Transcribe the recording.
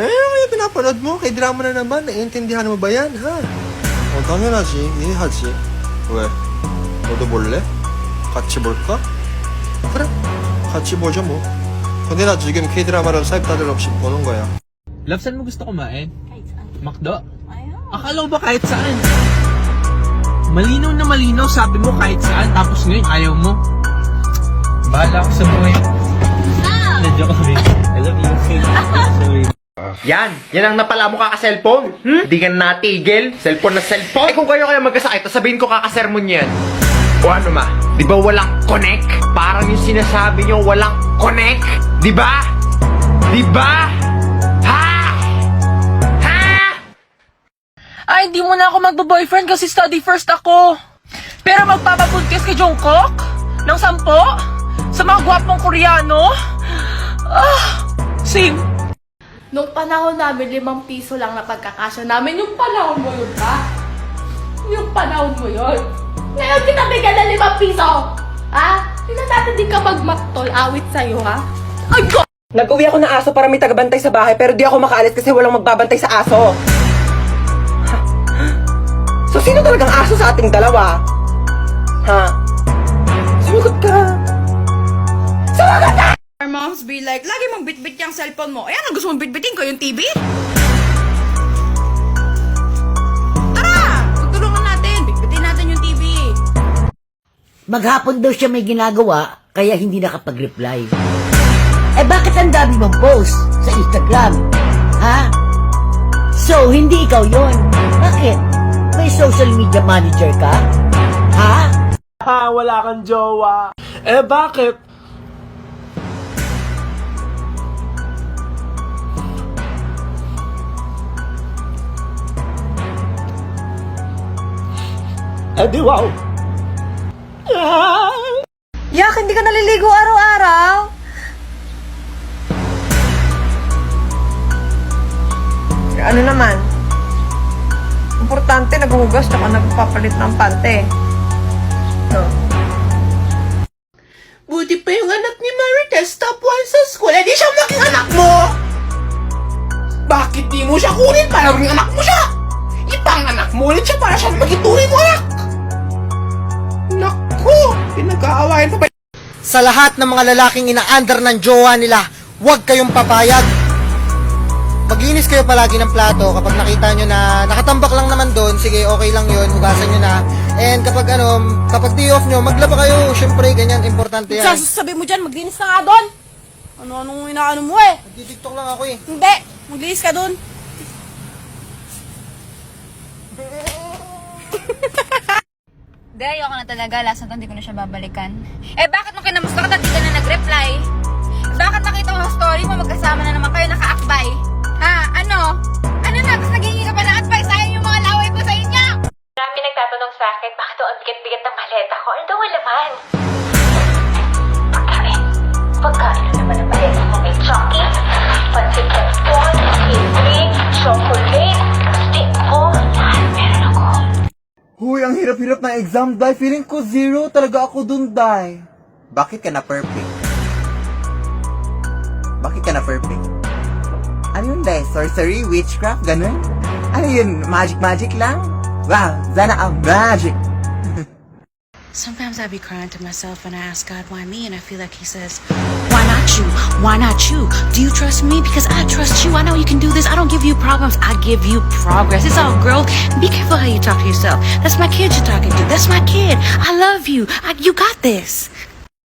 ano yung pinapanood mo? Kay drama na naman. naiintindihan mo ba yan, ha? 당연하지. 이해하지. 왜? 너도 볼래? 같이 볼까? 그래. 같이 보죠, 뭐. 근데 나 지금 K-드라마를 사입다들 없이 보는 거야. Love, saan mo gusto kumain? Kahit saan. Makdo? Ayaw. Akala mo ba kahit saan? Malinaw na malinaw, sabi mo kahit saan, tapos ngayon ayaw mo. Bahala ko sa buhay. Nadyo kami. I love you. Sorry. Yan ang napala mo kaka-cellphone. Di ka natigil. Cellphone na cellphone. Eh kung kayo magkasakit, sabihin ko kaka-sermon yan. O ano ma, di ba walang connect? Parang yung sinasabi nyo walang connect. Di ba? Di ba? Ha? Ha? Ay, di mo na ako magbo-boyfriend kasi study first ako. Pero magpapabuntis kay Jungkook? Ng 10? Sa mga gwapong Koreano? Same. Nung panahon namin, 5 piso lang na pagkakasya namin. Yung panahon mo yun ba? Yung panahon mo yun. Ngayon kita bigyan ng 5 piso. Ha? Hindi na natin din ka magmaktol. Awit sa'yo, ha? Ay, God! Nag-uwi ako ng aso para may tagabantay sa bahay pero di ako makaalis kasi walang magbabantay sa aso. So sino talagang aso sa ating dalawa? Ha? Sumagot ka! Sumagot ka! Our moms be like, lagi mong bitbit yung cellphone mo. Ayan, ang gusto mong bitbitin ko yung TV? Tara! Pagtulungan natin. Bitbitin natin yung TV. Maghapon daw siya may ginagawa, kaya hindi nakapag-reply. Eh bakit ang dami mong post sa Instagram? Ha? So, hindi ikaw yon. Bakit? May social media manager ka? Ha? Ha, wala kang jowa. Eh bakit? Eh di wow. Yak, hindi ka naliligo araw-araw? Ano naman? Importante, naghuhugas tsaka nagpapalit ng pante. Buti pa yung anak ni Marites, top 1 sa school. Eh di siya maging anak mo! Bakit di mo siya kunin para maging anak mo siya? Ipang-anak mo ulit siya para siya maging tunay mo anak! Naku! Pinag-aawayan pa ba? Sa lahat ng mga lalaking ina-under ng jowa nila, huwag kayong papayag. Maglinis kayo palagi ng plato kapag nakita nyo na nakatambak lang naman doon, sige okay lang yun, hugasan nyo na. And kapag day off nyo, maglaba kayo, syempre ganyan, importante yan. Sasabi mo dyan, maglinis na nga doon. Ano-anong inaano mo eh. Nagtitiktok lang ako eh. Hindi, maglinis ka doon. Di, ayoko na talaga. Last na hindi ko na siya babalikan. Eh, bakit nung kinamusta ka, di ka na nag-reply? Bakit nakita ko sa story mo, magkasama na naman kayo, nakaakbay? Ha? Ano? Ano na? Tapos naghingi ka pa ng advice? Sayang yung mga laway ko sa inyo! Marami nagtatanong sa akin, bakit daw ang bigat-bigat ng maleta ko? Ano daw ang laman? Pagkain. Pagkain na naman ang maleta ko. May chocolate, pancit canton, cake, chocolate, stick ko, lahat meron ako. Huy, ang hirap-hirap ng exam, Day. Feeling ko 0 talaga ako dun, Day. Bakit ka na perfect? Bakit ka na perfect? Ano yun, Day? Sorcery? Witchcraft? Ganun? Ano yun? Magic lang? Wow, sana ang magic! Sometimes I be crying to myself and I ask God, why me? And I feel like He says, why not you? Why not you? Do you trust me? Because I trust you. I know you can do this. I don't give you problems. I give you progress. It's all growth. Be careful how you talk to yourself. That's my kid you're talking to. That's my kid. I love you. You got this.